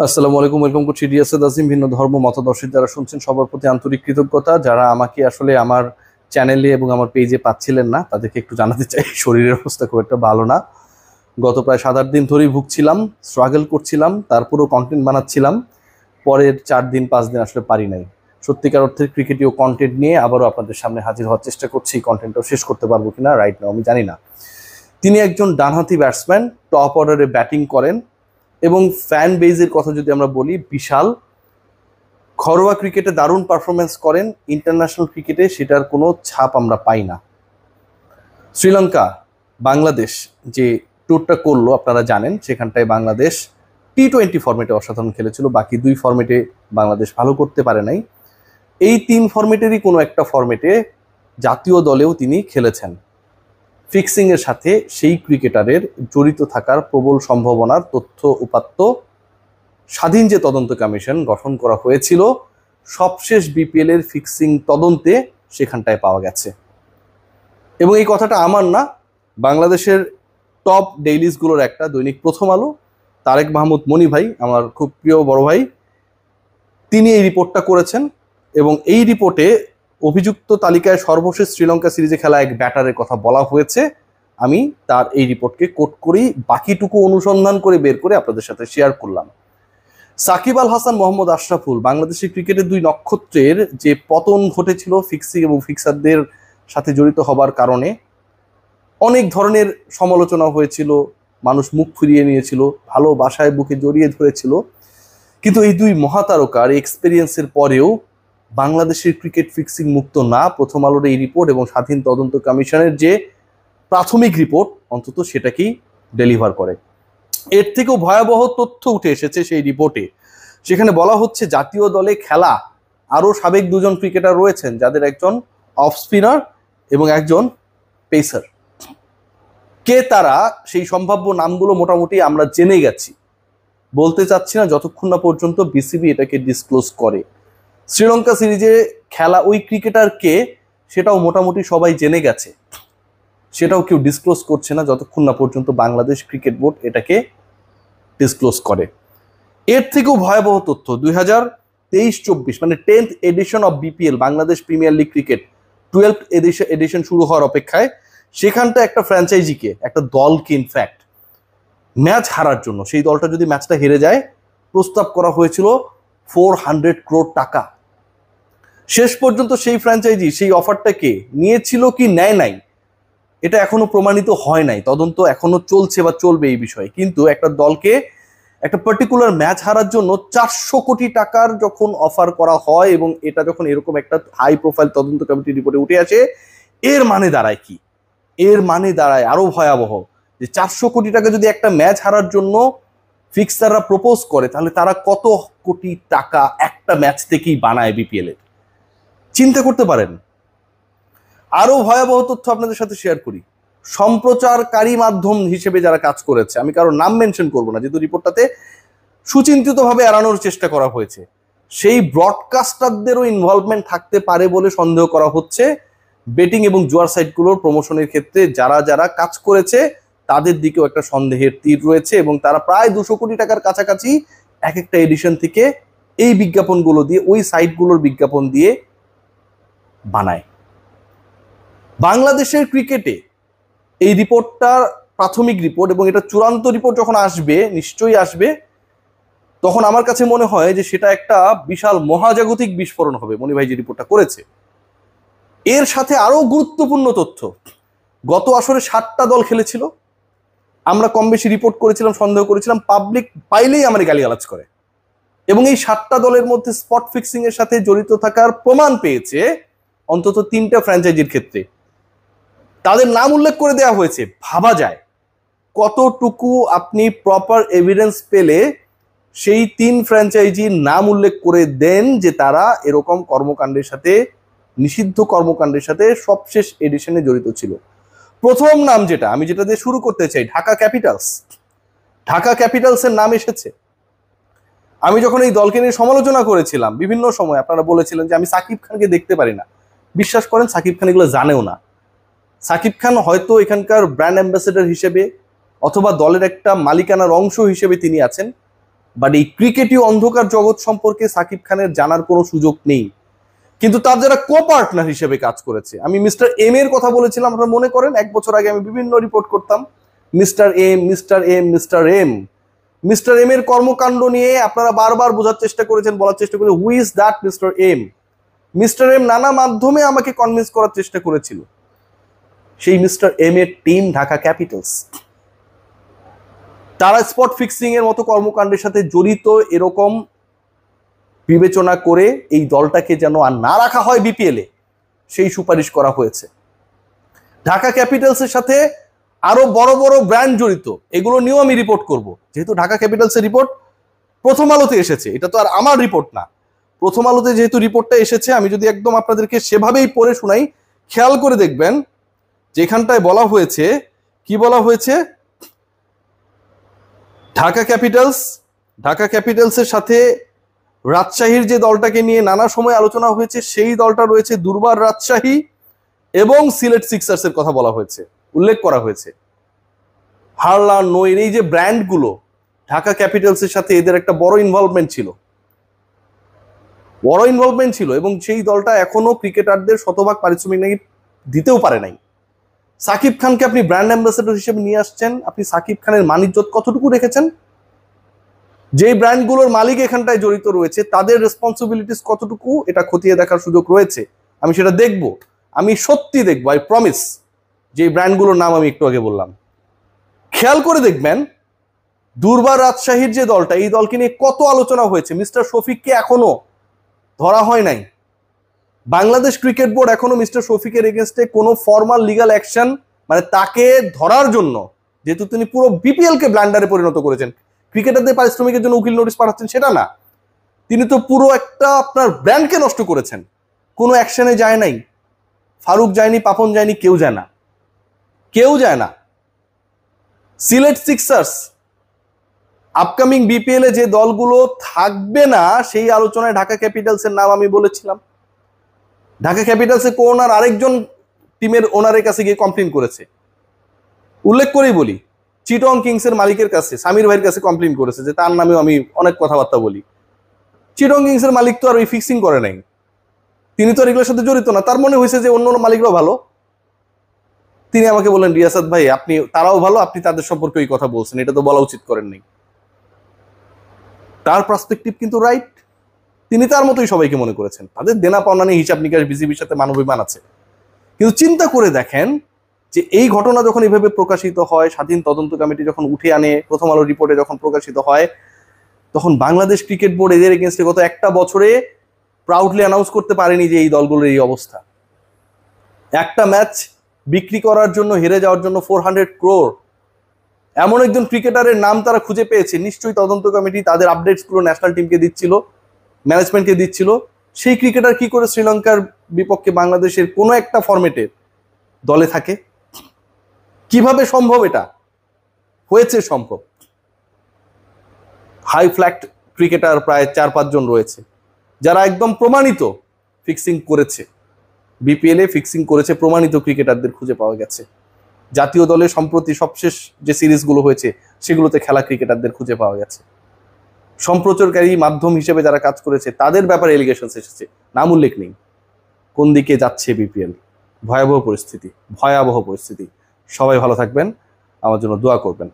আসসালামু আলাইকুম, ওয়েলকাম করছি রিয়াসাদ আজিম। ভিন্ন ধর্ম মতাদর্শী যারা শুনছেন সবার প্রতি আন্তরিক কৃতজ্ঞতা। যারা আমাকে আসলে আমার চ্যানেলে এবং আমার পেজে পাচ্ছিলেন না তাদেরকে একটু জানাতে চাই শরীরের অবস্থা খুব একটা ভালো না। গত প্রায় 7-8 দিন ধরেই ভুগছিলাম, স্ট্রাগল করছিলাম, তারপরেও কন্টেন্ট বানাচ্ছিলাম। পরের 4-5 দিন আসলে পারি নাই। সত্যিকার অর্থের ক্রিকেটীয় কন্টেন্ট নিয়ে আবারও আপনাদের সামনে হাজির হওয়ার চেষ্টা করছি। কন্টেন্টটাও শেষ করতে পারবো কিনা রাইট নাও আমি জানি না। তিনি একজন ডানহাতি ব্যাটসম্যান, টপ অর্ডারে ব্যাটিং করেন এবং ফ্যান বেজের কথা যদি আমরা বলি বিশাল। ঘরোয়া ক্রিকেটে দারুণ পারফরমেন্স করেন, ইন্টারন্যাশনাল ক্রিকেটে সেটার কোনো ছাপ আমরা পাই না। শ্রীলঙ্কা বাংলাদেশ যে ট্যুরটা করলো আপনারা জানেন, সেখানটায় বাংলাদেশ টি-20 ফরম্যাটে অসাধারণ খেলেছিল, বাকি 2 ফরম্যাটে বাংলাদেশ ভালো করতে পারে নাই। এই 3 ফরম্যাটেরই কোনো একটা ফরম্যাটে জাতীয় দলেও তিনি খেলেছেন। ফিক্সিংয়ের সাথে সেই ক্রিকেটারের জড়িত থাকার প্রবল সম্ভাবনার তথ্য উপাত্ত স্বাধীন যে তদন্ত কমিশন গঠন করা হয়েছিল সবশেষ বিপিএল এর ফিক্সিং তদন্তে সেখানটায় পাওয়া গেছে। এবং এই কথাটা আমার না, বাংলাদেশের টপ ডেইলিজগুলোর একটা দৈনিক প্রথম আলো, তারেক মাহমুদ মনি ভাই, আমার খুব প্রিয় বড় ভাই, তিনি এই রিপোর্টটা করেছেন। এবং এই রিপোর্টে অভিযুক্ত তালিকায় সর্বশেষ শ্রীলঙ্কা সিরিজে খেলা এক ব্যাটারের কথা বলা হয়েছে। আমি তার এই রিপোর্টকে কোট করেই বাকিটুকু অনুসন্ধান করে বের করে আপনাদের সাথে শেয়ার করলাম। সাকিব আল হাসান, মোহাম্মদ আশরাফুল, বাংলাদেশের ক্রিকেটের 2 নক্ষত্রের যে পতন ঘটেছিল ফিক্সিং এবং ফিক্সারদের সাথে জড়িত হবার কারণে অনেক ধরনের সমালোচনা হয়েছিল, মানুষ মুখ ফিরিয়ে নিয়েছিল, ভালোবাসায় বুকে জড়িয়ে ধরেছিল। কিন্তু এই 2 মহাতারকার এক্সপেরিয়েন্সের পরেও বাংলাদেশের ক্রিকেট ফিক্সিং মুক্ত না। প্রথম আলোর এই রিপোর্ট এবং স্বাধীন তদন্ত কমিশনের যে প্রাথমিক রিপোর্ট অন্তত সেটাকেই ডেলিভার করে। এর থেকেও ভয়াবহ তথ্য উঠে এসেছে সেই রিপোর্টে। সেখানে বলা হচ্ছে জাতীয় দলে খেলা আরও সাবেক 2জন ক্রিকেটার রয়েছেন, যাদের একজন অফ স্পিনার এবং একজন পেসার। কে তারা সেই সম্ভাব্য নামগুলো মোটামুটি আমরা জেনে গেছি, বলতে চাচ্ছি না যতক্ষণ না পর্যন্ত বিসিবি এটাকে ডিসক্লোজ করে। শ্রীলঙ্কা সিরিজে খেলা ওই ক্রিকেটার কে সেটাও মোটামুটি সবাই জেনে গেছে, সেটাও কেউ ডিসক্লোজ করছে না যতক্ষণ না পর্যন্ত বাংলাদেশ ক্রিকেট বোর্ড এটাকে ডিসক্লোজ করে। এর থেকেও ভয়াবহ তথ্য 2023-24 মানে 10th edition of BPL, Bangladesh Premier League cricket 12th edition শুরু হওয়ার অপেক্ষায়, সেখানটা একটা ফ্র্যাঞ্চাইজিকে, একটা দলকে ইনফ্যাক্ট ম্যাচ হারার জন্য, সেই দলটা যদি ম্যাচটা হেরে যায়, প্রস্তাব করা হয়েছিল 400 crore টাকা। শেষ পর্যন্ত সেই ফ্র্যাঞ্চাইজি সেই অফারটাকে নিয়েছিল কি নেয় নাই এটা এখনো প্রমাণিত হয় নাই, তদন্ত এখনো চলছে বা চলবে এই বিষয়ে। কিন্তু একটা দলকে একটা পার্টিকুলার ম্যাচ হারার জন্য 400 কোটি টাকার যখন অফার করা হয় এবং এটা যখন এরকম একটা হাই প্রোফাইল তদন্ত কমিটি রিপোর্টে উঠে আসে, এর মানে দাঁড়ায় কি? এর মানে দাঁড়ায় আরো ভয়াবহ, যে 400 কোটি টাকা যদি একটা ম্যাচ হারার জন্য ফিক্সাররা প্রপোজ করে, তাহলে তারা কত কোটি টাকা একটা ম্যাচ থেকেই বানায় বিপিএল এর। চিন্তা করতে পারেন। আরো ভয়াবহ তথ্য আপনাদের সাথে শেয়ার করি। সম্প্রচারকারী মাধ্যম হিসেবে যারা কাজ করেছে, আমি কারো নাম মেনশন করবো না যেহেতু রিপোর্টটাতে সুচিন্তিতভাবে এড়ানোর চেষ্টা করা হয়েছে, সেই ব্রডকাস্টারদেরও ইনভলভমেন্ট থাকতে পারে বলে সন্দেহ করা হচ্ছে। বেটিং এবং জুয়ার সাইটগুলোর প্রমোশনের ক্ষেত্রে যারা যারা কাজ করেছে তাদের দিকেও একটা সন্দেহের তীর রয়েছে, এবং তারা প্রায় 200 কোটি টাকার কাছাকাছি এক একটা এডিশন থেকে এই বিজ্ঞাপনগুলো দিয়ে, ওই সাইটগুলোর বিজ্ঞাপন দিয়ে বানায়। বাংলাদেশের ক্রিকেটে এই রিপোর্টটার প্রাথমিক রিপোর্ট এবং এটা চূড়ান্ত রিপোর্ট যখন আসবে, নিশ্চয়ই আসবে, তখন আমার কাছে মনে হয় যে সেটা একটা বিশাল মহাজাগতিক বিস্ফোরণ হবে মনি ভাই যে রিপোর্টটা করেছে। এর সাথে আরো গুরুত্বপূর্ণ তথ্য, গত আসরে 7টা দল খেলেছিল, আমরা কম বেশি রিপোর্ট করেছিলাম, সন্দেহ করেছিলাম, পাবলিক পাইলেই আমার গালিগালাজ করে, এবং এই 7টা দলের মধ্যে স্পট ফিক্সিং এর সাথে জড়িত থাকার প্রমাণ পেয়েছে অন্তত 3টা ফ্র্যাঞ্চাইজির ক্ষেত্রে। তাদের নাম উল্লেখ করে দেওয়া হয়েছে। ভাবা যায় কতটুকু আপনি প্রপার এভিডেন্স পেলে সেই 3 ফ্র্যাঞ্চাইজির নাম উল্লেখ করে দেন যে তারা এরকম কর্মকাণ্ডের সাথে, নিষিদ্ধ কর্মকাণ্ডের সাথে সবশেষ এডিশনে জড়িত ছিল। প্রথম নাম যেটা আমি যেটা দিয়ে শুরু করতে চাই, ঢাকা ক্যাপিটালস। ঢাকা ক্যাপিটালসের নাম এসেছে। আমি যখন এই দলকে নিয়ে সমালোচনা করেছিলাম বিভিন্ন সময়, আপনারা বলেছিলেন যে আমি সাকিব খানকে দেখতে পারি না। বিশ্বাস করেন, সাকিব খান এগুলো জানেও না। সাকিব খান হয়তো এখানকার ব্র্যান্ড অ্যাম্বাসেডর হিসেবে অথবা দলের একটা মালিকানার অংশ হিসেবে তিনি আছেন, বাট এই ক্রিকেটীয় অন্ধকার জগৎ সম্পর্কে সাকিব খানের জানার কোনো সুযোগ নেই। কিন্তু তার যারা কো পার্টনার হিসেবে কাজ করেছে, আমি মিস্টার এম এর কথা বলেছিলাম, আপনারা মনে করেন 1 বছর আগে আমি বিভিন্ন রিপোর্ট করতাম mister M mister M mister M. Mister M এর কর্মকাণ্ড নিয়ে আপনারা বারবার বোঝার চেষ্টা করেছেন, বলার চেষ্টা করেছেন who is that mister M. Mister M নানা মাধ্যমে আমাকে কনভিন্স করার চেষ্টা করেছিল। সেই মিস্টার এম এর টিম ঢাকা ক্যাপিটালস, তারা স্পট ফিক্সিং এর মতো কর্মকাণ্ডের সাথে জড়িত এরকম বিবেচনা করে এই দলটাকে যেন আর না রাখা হয় বিপিএল এ, সেই সুপারিশ করা হয়েছে। ঢাকা ক্যাপিটালসের সাথে আরো বড় বড় ব্র্যান্ড জড়িত, এগুলো নিয়েও আমি রিপোর্ট করব। যেহেতু ঢাকা ক্যাপিটালসের রিপোর্ট প্রথম আলোতে এসেছে, এটা তো আর আমার রিপোর্ট না, প্রথম আলোতে যেহেতু রিপোর্টটা এসেছে, আমি যদি একদম আপনাদেরকে সেভাবেই পড়ে শোনাই, খেয়াল করে দেখবেন যেখানটায় বলা হয়েছে, কি বলা হয়েছে, ঢাকা ক্যাপিটালসের সাথে রাজশাহীর যে দলটাকে নিয়ে নানা সময় আলোচনা হয়েছে, সেই দলটা রয়েছে দুর্বার রাজশাহী, এবং সিলেট সিক্সার্সের কথা বলা হয়েছে, উল্লেখ করা হয়েছে। হারলা নইর এই যে ব্র্যান্ডগুলো, ঢাকা ক্যাপিটালসের সাথে এদের একটা বড় ইনভলভমেন্ট ছিল, এবং সেই দলটা এখনো ক্রিকেটারদের শতভাগ পারিশ্রমিক নাকি দিতেও পারে নাই। সাকিব খানকে আপনি ব্র্যান্ড অ্যাম্বাসেডর হিসেবে নিয়ে আসছেন, আপনি সাকিব খানের মানিজ্জত কতটুকু রেখেছেন? যেই ব্র্যান্ডগুলোর মালিক এখানটায় জড়িত রয়েছে তাদের রেসপন্সিবিলিটিস কতটুকু, এটা খতিয়ে দেখার সুযোগ রয়েছে। আমি সেটা দেখব, আমি সত্যি দেখবো, আই প্রমিস। যে ব্র্যান্ডগুলোর নাম আমি একটু আগে বললাম, খেয়াল করে দেখবেন দুর্বার রাজশাহীর যে দলটা, এই দলকে নিয়ে কত আলোচনা হয়েছে। মিস্টার শফিককে এখনো ধরা হয় নাই, বাংলাদেশ ক্রিকেট বোর্ড এখনো মিস্টার শফিকের এগেনস্টে কোনো ফর্মাল লিগাল অ্যাকশন, মানে তাকে ধরার জন্য, যেহেতু তিনি পুরো বিপিএল কে ব্ল্যান্ডারে পরিণত করেছেন, ক্রিকেটারদের পারিশ্রমিকের জন্য উকিল নোটিশ পাঠাচ্ছেন সেটা না, তিনি তো পুরো একটা আপনার ব্র্যান্ডকে নষ্ট করেছেন। কোনো অ্যাকশনে যায় নাই, ফারুক যায়নি, পাপন যায়নি, কেউ যায় না। সিলেট সিক্সার্স আপকামিং বিপিএল এ যে দলগুলো থাকবে না, সেই আলোচনায় ঢাকা ক্যাপিটালসের নাম আমি বলেছিলাম। ঢাকা ক্যাপিটালসের কো ওনার আরেকজন টিমের ওনারের কাছে গিয়ে কমপ্লেন করেছে, উল্লেখ করেই বলি, চিটং কিংসের মালিকের কাছে, সামির ভাইয়ের কাছে কমপ্লেন করেছে যে তার নামেও আমি অনেক কথাবার্তা বলি। চিটং কিংসের মালিক তো আর ওই ফিক্সিং করে নাই, তিনি তো আর এগুলোর সাথে জড়িত না, তার মনে হয়েছে যে অন্য মালিকরাও ভালো। তিনি আমাকে বললেন, রিয়াসাত ভাই আপনি, তারাও ভালো, আপনি তাদের সম্পর্কে ওই কথা বলছেন, এটা তো বলা উচিত করেন নাই। তার পার্সপেক্টিভ কিন্তু রাইট, তিনি তার মতোই সবাইকে মনে করেছেন, তাদের দেনা পাওনা নিয়ে হিসাব নিকাশ বিসিবির সাথে মানবিমান আছে। কিন্তু চিন্তা করে দেখেন যে এই ঘটনা যখন এইভাবে প্রকাশিত হয়, স্বাধীন তদন্ত কমিটি যখন উঠে আনে, প্রথম আলো রিপোর্টে যখন প্রকাশিত হয়, তখন বাংলাদেশ ক্রিকেট বোর্ড এদের এগেনস্টে গত একটা বছরে প্রাউডলি অ্যানাউন্স করতে পারেনি যে এই দলগুলোর এই অবস্থা। একটা ম্যাচ বিক্রি করার জন্য, হেরে যাওয়ার জন্য 400 crore এমন একজন ক্রিকেটারের নাম তারা খুঁজে পেয়েছে। নিশ্চয়ই তদন্ত কমিটি তাদের আপডেটসগুলো ন্যাশনাল টিমকে দিচ্ছিল, ম্যানেজমেন্টকে দিচ্ছিল। সেই ক্রিকেটার কি করে শ্রীলঙ্কার বিপক্ষে বাংলাদেশের কোনো একটা ফরম্যাটে দলে থাকে? কিভাবে সম্ভব? এটা হয়েছে সম্ভব। হাই ফ্ল্যাক্ট ক্রিকেটার প্রায় 4-5 জন রয়েছে যারা একদম প্রমাণিত ফিক্সিং করেছে, বিপিএল এ ফিক্সিং করেছে, প্রমাণিত ক্রিকেটারদের খুঁজে পাওয়া গেছে। জাতীয় দলে সম্প্রতি সবশেষ যে সিরিজগুলো হয়েছে সেগুলোতে খেলা ক্রিকেটারদের খুঁজে পাওয়া গেছে। সম্প্রচারকারী মাধ্যম হিসেবে যারা কাজ করেছে তাদের ব্যাপারে এলিগেশন এসেছে, নাম উল্লেখ নেই। কোন দিকে যাচ্ছে বিপিএল? ভয়াবহ পরিস্থিতি। সবাই ভালো থাকবেন, আমার জন্য দোয়া করবেন।